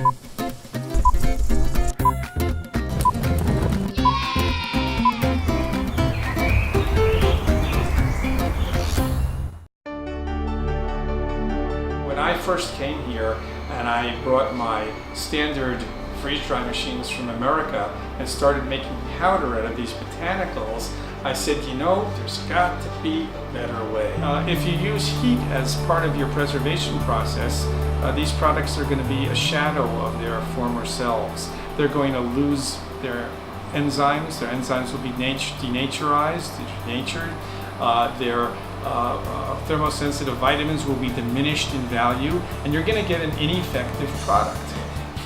When I first came here and I brought my standard freeze-dry machines from America and started making powder out of these botanicals, I said, you know, there's got to be a better way. If you use heat as part of your preservation process, these products are going to be a shadow of their former selves. They're going to lose their enzymes. Their enzymes will be denaturized, denatured. Their thermosensitive vitamins will be diminished in value, and you're going to get an ineffective product.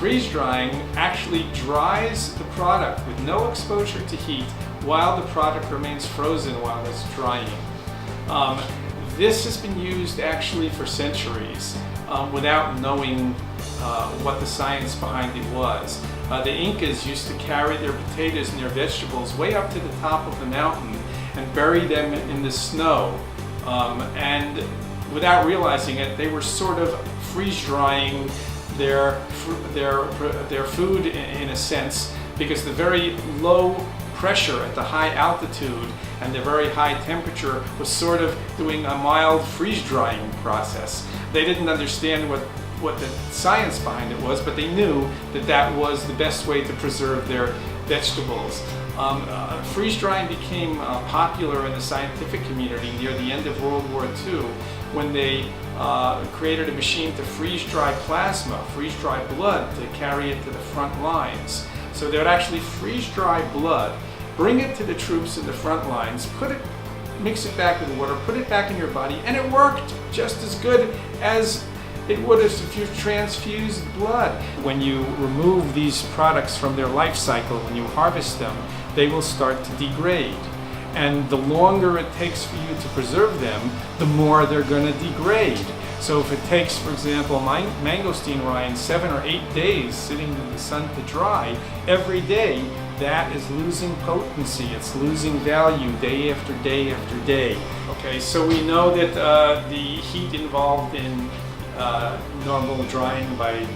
Freeze drying actually dries the product with no exposure to heat while the product remains frozen while it's drying. This has been used actually for centuries without knowing what the science behind it was. The Incas used to carry their potatoes and their vegetables way up to the top of the mountain and bury them in the snow. And without realizing it, they were sort of freeze drying their food in a sense, because the very low pressure at the high altitude and the very high temperature was sort of doing a mild freeze drying process. They didn't understand what the science behind it was, but they knew that that was the best way to preserve their vegetables. Freeze drying became popular in the scientific community near the end of World War II when they created a machine to freeze dry plasma, freeze dry blood, to carry it to the front lines. So they would actually freeze dry blood, bring it to the troops in the front lines, mix it back with water, put it back in your body, and it worked just as good as it would if you transfused blood. When you remove these products from their life cycle, when you harvest them, they will start to degrade. And the longer it takes for you to preserve them, the more they're going to degrade. So if it takes, for example, mangosteen rind 7 or 8 days sitting in the sun to dry, every day that is losing potency. It's losing value day after day after day. Okay, so we know that the heat involved in normal drying by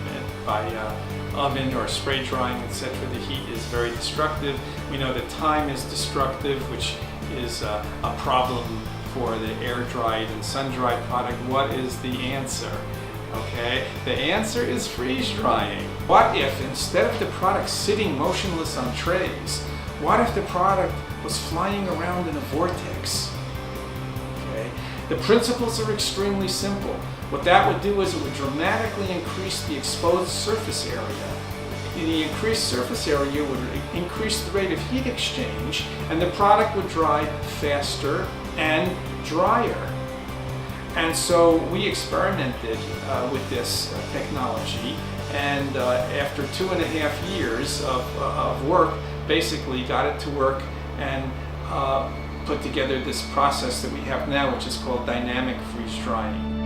oven or spray drying, etc., the heat is very destructive. We know that time is destructive, which is a problem for the air-dried and sun-dried product. What is the answer? Okay, the answer is freeze drying. What if instead of the product sitting motionless on trays, what if the product was flying around in a vortex? Okay, the principles are extremely simple. What that would do is it would dramatically increase the exposed surface area. The increased surface area would increase the rate of heat exchange, and the product would dry faster and drier. And so we experimented with this technology, and after 2.5 years of work, basically got it to work and put together this process that we have now, which is called dynamic freeze drying.